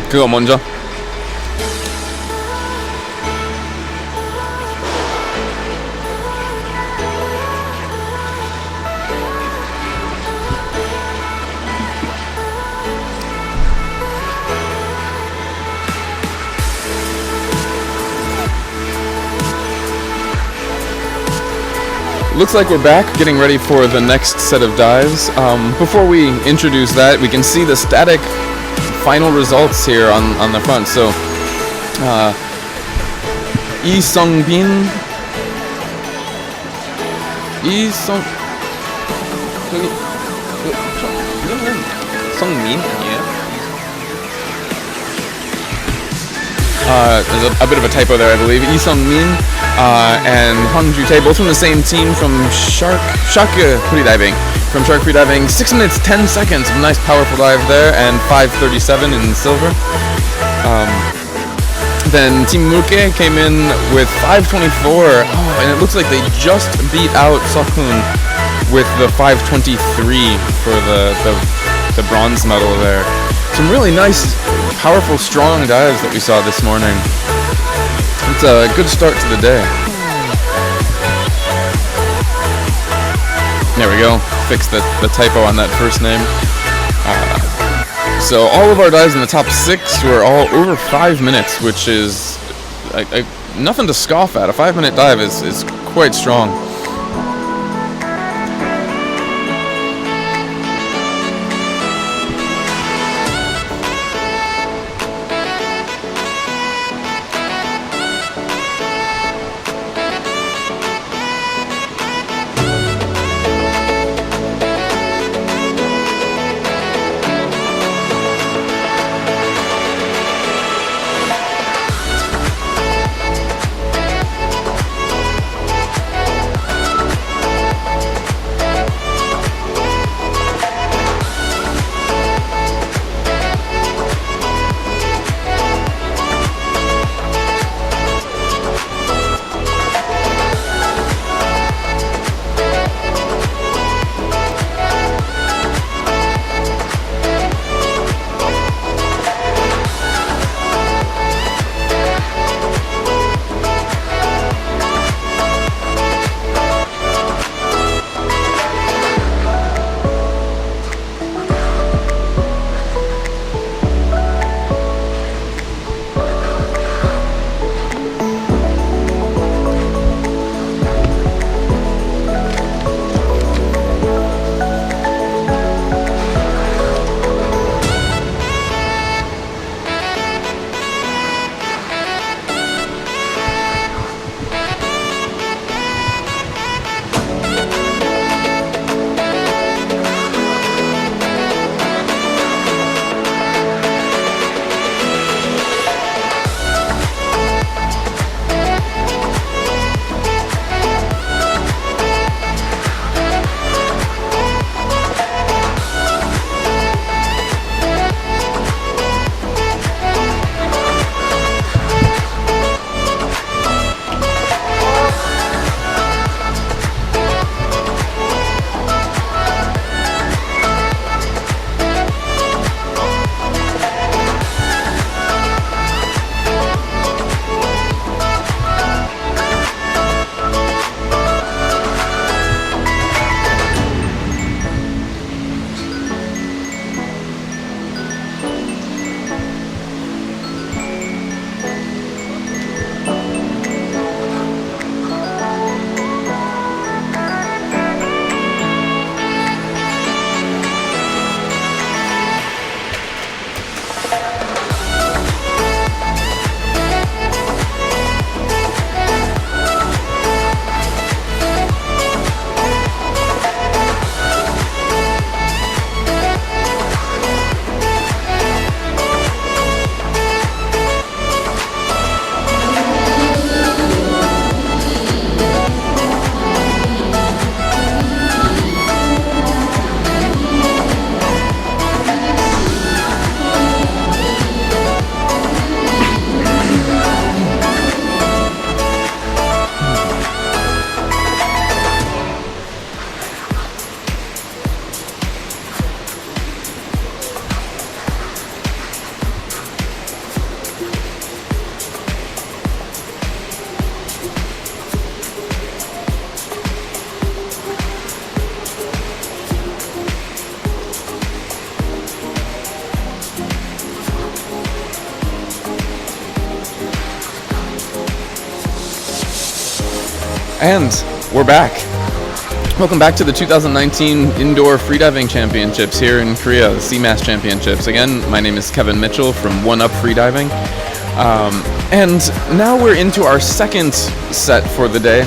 그거 먼저. Looks like we're back, getting ready for the next set of dives. Before we introduce that, we can see the static final results here on the front. So, Lee Sung-bin, Sung-min, there's a bit of a typo there, I believe. Lee Sung-min and Hwang Ju-tae, both from the same team from Shark Freediving. From Shark Freediving, 6 minutes 10 seconds of nice powerful dive there, and 5:37 in silver. Then Team Muke came in with 5:24, and it looks like they just beat out Seokhoon with the 5:23 for the bronze medal there. Some really nice, powerful, strong dives that we saw this morning. It's a good start to the day. There we go. Fixed the typo on that first name. So all of our dives in the top 6 were all over 5 minutes, which is nothing to scoff at. A 5-minute dive is quite strong. And we're back. Welcome back to the 2019 Indoor Freediving Championships here in Korea, the CMAS Championships. Again, my name is Kevin Mitchell from One Up Freediving. And now we're into our second set for the day.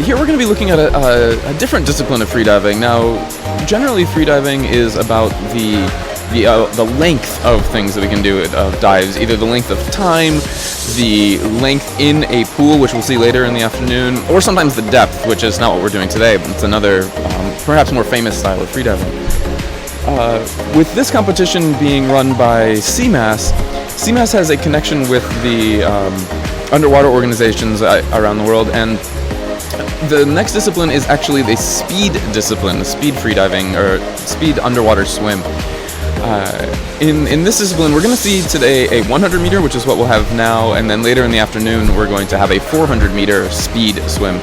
Here we're going to be looking at a different discipline of freediving. Now, generally freediving is about the length of things that we can do of dives, either the length of time, the length in a pool, which we'll see later in the afternoon, or sometimes the depth, which is not what we're doing today, but it's another, perhaps more famous style of freediving. With this competition being run by CMAS, CMAS has a connection with the underwater organizations around the world, and the next discipline is actually the speed discipline, the speed freediving, or speed underwater swim. In this discipline, we're going to see today a 100 meter, which is what we'll have now, and then later in the afternoon, we're going to have a 400 meter speed swim.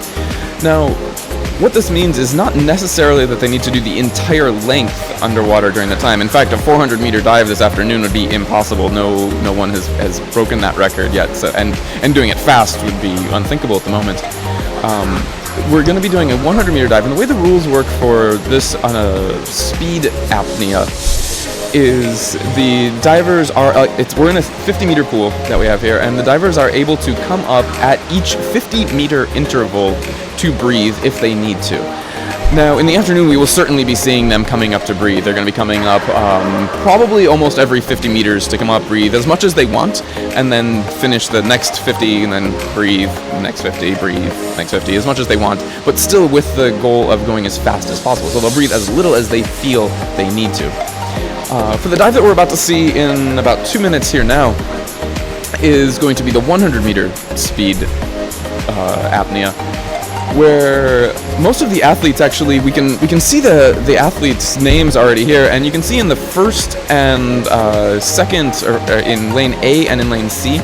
Now, what this means is not necessarily that they need to do the entire length underwater during the time. In fact, a 400 meter dive this afternoon would be impossible. No one has broken that record yet, so, and doing it fast would be unthinkable at the moment. We're going to be doing a 100 meter dive, and the way the rules work for this on a speed apnea is the divers are, we're in a 50 meter pool that we have here, and the divers are able to come up at each 50 meter interval to breathe if they need to. Now, in the afternoon, we will certainly be seeing them coming up to breathe. They're going to be coming up probably almost every 50 meters to come up, breathe as much as they want, and then finish the next 50, and then breathe, next 50, breathe, next 50, as much as they want, but still with the goal of going as fast as possible. So they'll breathe as little as they feel they need to. For the dive that we're about to see in about 2 minutes here now is going to be the 100 meter speed apnea, where most of the athletes actually, we can see the athletes' names already here, and you can see in the first and second, or in lane A and in lane C,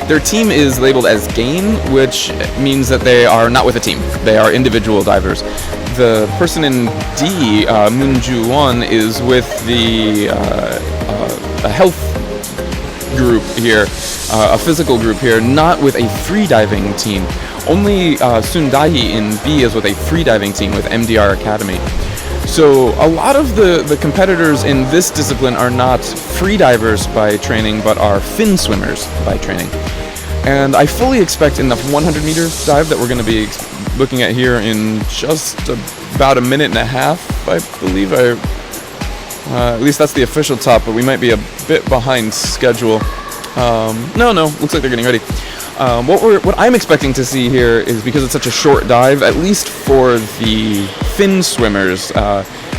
their team is labeled as gain, which means that they are not with a team. They are individual divers. The person in D, Moon Ju-won, is with the a health group here, a physical group here, not with a freediving team. Only Sun Dahi in B is with a freediving team with MDRAkade미. So a lot of the competitors in this discipline are not freedivers by training, but are fin swimmers by training. And I fully expect in the 100 meter dive that we're going to be looking at here in just about a minute and a half, I believe. At least that's the official top, but we might be a bit behind schedule. No, looks like they're getting ready. What I'm expecting to see here is, because it's such a short dive, at least for the fin swimmers,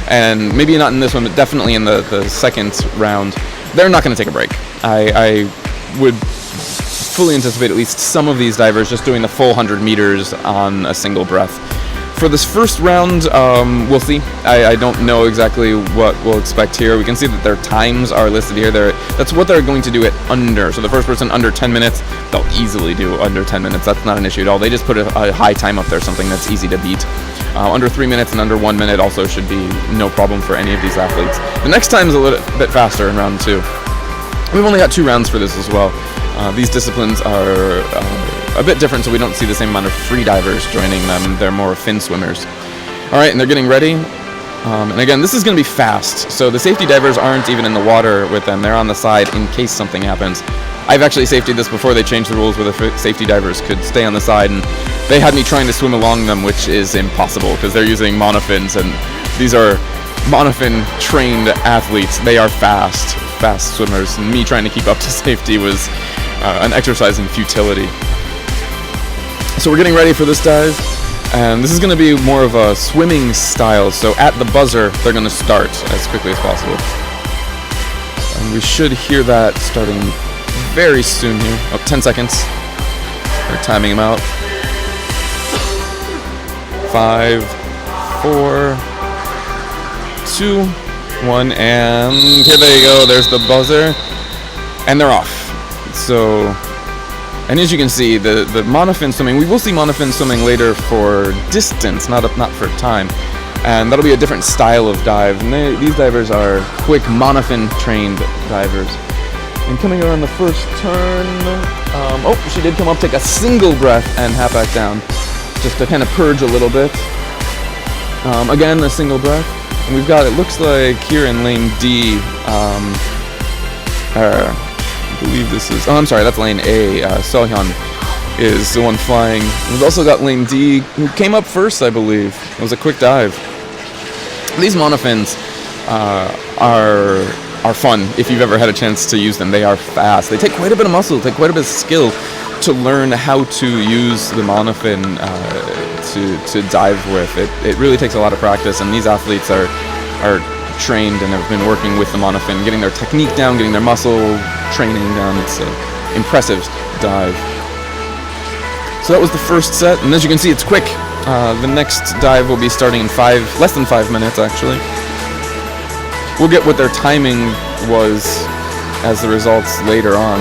and maybe not in this one, but definitely in the second round, they're not going to take a break. I would fully anticipate at least some of these divers just doing the full 100 meters on a single breath. For this first round, we'll see. I don't know exactly what we'll expect here. We can see that their times are listed here. That's what they're going to do at under. So the first person under 10 minutes, they'll easily do under 10 minutes. That's not an issue at all. They just put a high time up there, something that's easy to beat. Under 3 minutes and under 1 minute also should be no problem for any of these athletes. The next time is a little bit faster in round 2. We've only got 2 rounds for this as well. These disciplines are a bit different, so we don't see the same amount of free divers joining them. They're more fin swimmers. All right, and they're getting ready. And again, this is going to be fast, so the safety divers aren't even in the water with them. They're on the side in case something happens. I've actually safetied this before they changed the rules where the safety divers could stay on the side, and they had me trying to swim along them, which is impossible because they're using monofins, and these are monofin trained athletes. They are fast swimmers, and me trying to keep up to safety was an exercise in futility. So we're getting ready for this dive, and this is going to be more of a swimming style, so at the buzzer they're going to start as quickly as possible. And we should hear that starting very soon here. 10 seconds. We're timing them out. 5, 4, 2, 1, and here they go. There's the buzzer, and they're off. So, and as you can see, the monofin swimming, we will see monofin swimming later for distance, not for time, and that'll be a different style of dive. And these divers are quick monofin trained divers. And coming around the first turn, she did come up, take a single breath, and hat back down. just to kind of purge a little bit. Again, a single breath. And we've got, it looks like here in lane D, I believe this is, oh, I'm sorry, that's lane A. Sohyun is the one flying. We've also got lane D, who came up first, I believe. It was a quick dive. These monofins are fun if you've ever had a chance to use them. They are fast. They take quite a bit of muscle, take quite a bit of skill to learn how to use the monofin to dive with. It really takes a lot of practice, and these athletes are trained and have been working with the monofin, getting their technique down, getting their muscle training down. It's an impressive dive. So that was the first set, and as you can see, it's quick. The next dive will be starting in less than 5 minutes actually. We'll get what their timing was as the results later on.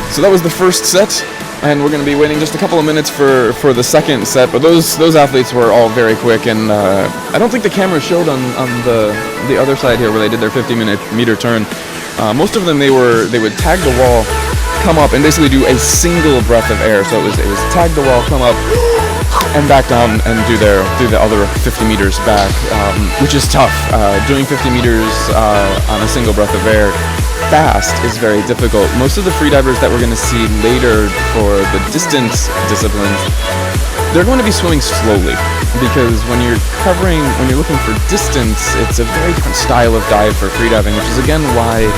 So that was the first set, and we're going to be waiting just a couple of minutes for the second set. But those athletes were all very quick, and I don't think the camera showed on the other side here where they did their 50-meter turn. Most of them they would tag the wall, come up, and basically do a single breath of air. So it was tag the wall, come up, and back down, and do the other 50 meters back, which is tough. Doing 50 meters on a single breath of air fast is very difficult. Most of the freedivers that we're going to see later for the distance disciplines, they're going to be swimming slowly, because when you're looking for distance, it's a very different style of dive for freediving, which is again why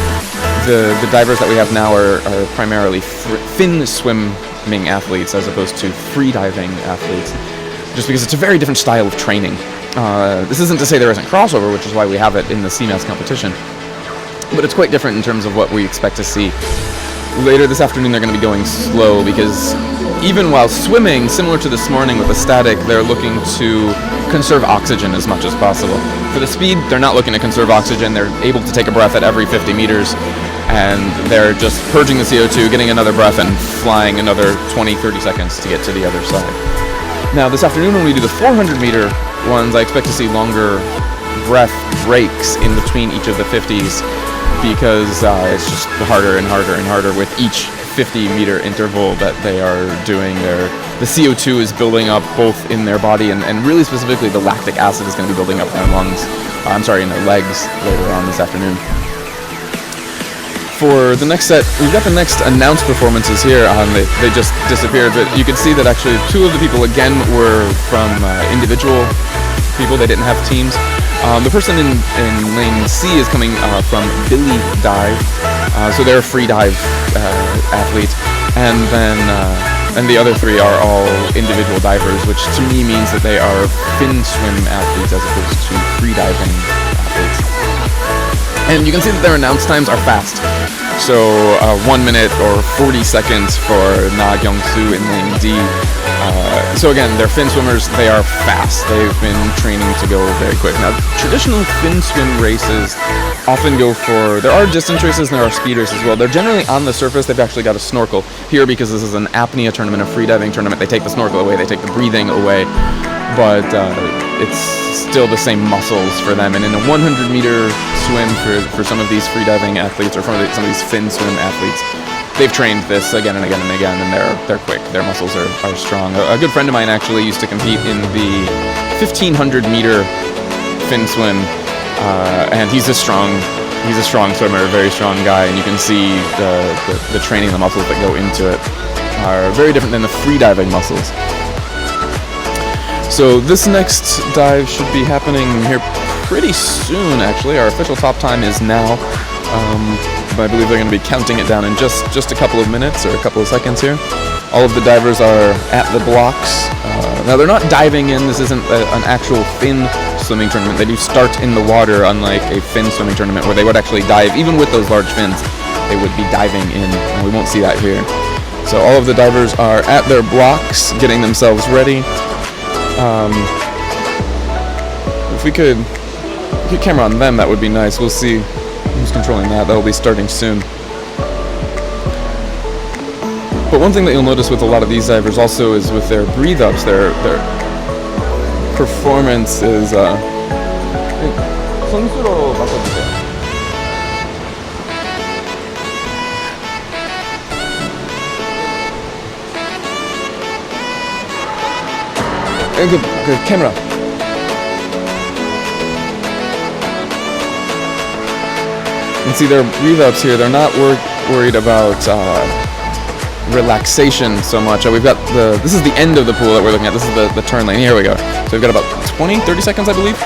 the divers that we have now are primarily fin swimming athletes as opposed to freediving athletes, just because it's a very different style of training. This isn't to say there isn't crossover, which is why we have it in the CMAS competition, but it's quite different in terms of what we expect to see. Later this afternoon they're going to be going slow, because even while swimming, similar to this morning with the static, they're looking to conserve oxygen as much as possible. For the speed, they're not looking to conserve oxygen. They're able to take a breath at every 50 meters, and they're just purging the CO2, getting another breath, and flying another 20-30 seconds to get to the other side. Now this afternoon when we do the 400-meter ones, I expect to see longer breath breaks in between each of the 50s, because it's just harder and harder and harder with each 50-meter interval that they are doing. The CO2 is building up both in their body, and really specifically the lactic acid is going to be building up in their lungs. In their legs later on this afternoon. For the next set, we've got the next announced performances here. They just disappeared, but you can see that actually two of the people again were from individual people. They didn't have teams. The person in lane C is coming from Billidive, so they're a free dive athlete, and the other three are all individual divers, which to me means that they are fin swim athletes as opposed to free diving athletes. And you can see that their announce times are fast. So 1 minute or 40 seconds for Na Kyung-soo in lane D. So again, they're fin swimmers, they are fast. They've been training to go very quick. Now, traditional fin swim races often go for, there are distance races and there are speed races as well. They're generally on the surface. They've actually got a snorkel. Here, because this is an apnea tournament, a freediving tournament, they take the snorkel away, they take the breathing away. But it's still the same muscles for them. And in a 100-meter swim for some of these freediving athletes, or some of these fin swim athletes, they've trained this again and again and again, and they're quick. Their muscles are strong. A good friend of mine actually used to compete in the 1,500-meter fin swim, and he's a strong swimmer, a very strong guy, and you can see the training, the muscles that go into it are very different than the freediving muscles. So this next dive should be happening here pretty soon, actually. Our official top time is now. But I believe they're going to be counting it down in just a couple of minutes or a couple of seconds here. All of the divers are at the blocks. Now they're not diving in. This isn't an actual fin swimming tournament. They do start in the water, unlike a fin swimming tournament where they would actually dive. Even with those large fins, they would be diving in, and we won't see that here. So all of the divers are at their blocks, getting themselves ready. If we could get camera on them, that would be nice. We'll see who's controlling that. That'll be starting soon. But one thing that you'll notice with a lot of these divers also is with their breathe ups, their performance is 그 카메라. And see their breathe-ups here, they're not worried about relaxation so much. We've got this is the end of the pool that we're looking at. This is the turn lane. Here we go. So we've got about 20-30 seconds, I believe.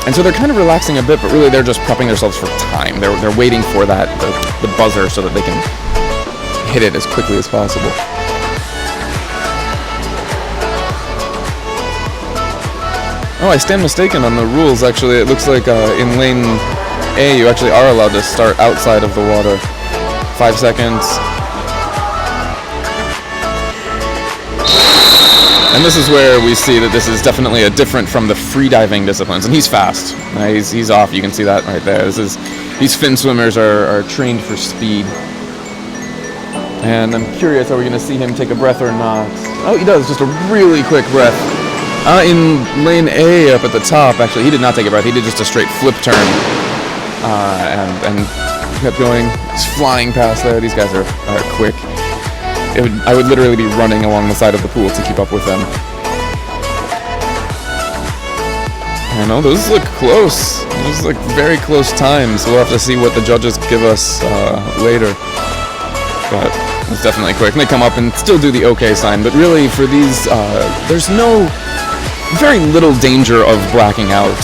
And so they're kind of relaxing a bit, but really they're just prepping themselves for time. They're waiting for that the buzzer so that they can hit it as quickly as possible. Oh, I stand mistaken on the rules. Actually, it looks like in lane A, you actually are allowed to start outside of the water. 5 seconds. And this is where we see that this is definitely a different from the freediving disciplines. And he's fast. He's off. You can see that right there. These fin swimmers are trained for speed. And I'm curious, are we going to see him take a breath or not? Oh, he does. Just a really quick breath. In lane A up at the top, actually, he did not take a breath. He did just a straight flip turn. And kept going. He's flying past there. These guys are quick. I would literally be running along the side of the pool to keep up with them. I know, those look close. Those look very close times. We'll have to see what the judges give us later. But it's definitely quick. And they come up and still do the OK sign. But really, for these, there's very little danger of blacking out.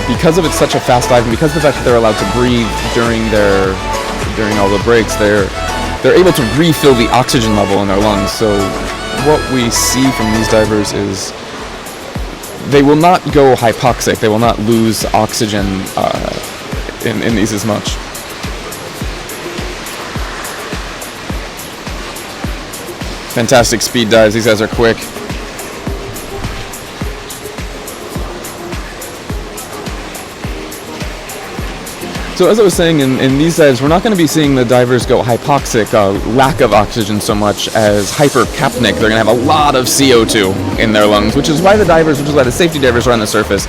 Because of it's such a fast dive, and because of the fact that they're allowed to breathe during all the breaks, they're able to refill the oxygen level in their lungs. So what we see from these divers is they will not go hypoxic. They will not lose oxygen in these as much. Fantastic speed dives. These guys are quick. So as I was saying, in these dives, we're not going to be seeing the divers go hypoxic, lack of oxygen so much as hypercapnic. They're going to have a lot of CO2 in their lungs, which is why the safety divers are on the surface.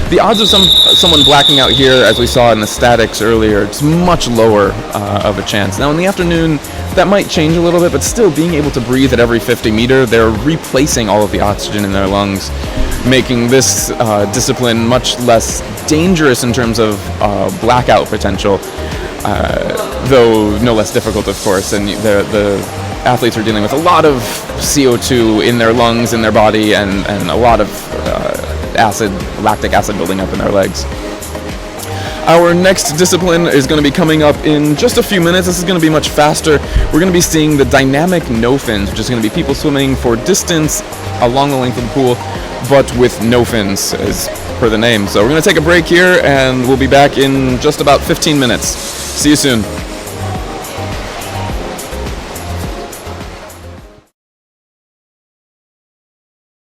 The odds of someone blacking out here, as we saw in the statics earlier, it's much lower of a chance. Now in the afternoon, that might change a little bit, but still being able to breathe at every 50 meter, they're replacing all of the oxygen in their lungs, making this discipline much less dangerous in terms of blackout potential, though no less difficult, of course. And the athletes are dealing with a lot of CO2 in their lungs, in their body, and a lot of lactic acid building up in their legs. Our next discipline is going to be coming up in just a few minutes. This is going to be much faster. We're going to be seeing the dynamic no fins, which is going to be people swimming for distance along the length of the pool, but with no fins, as per the name. So we're going to take a break here, and we'll be back in just about 15 minutes. See you soon.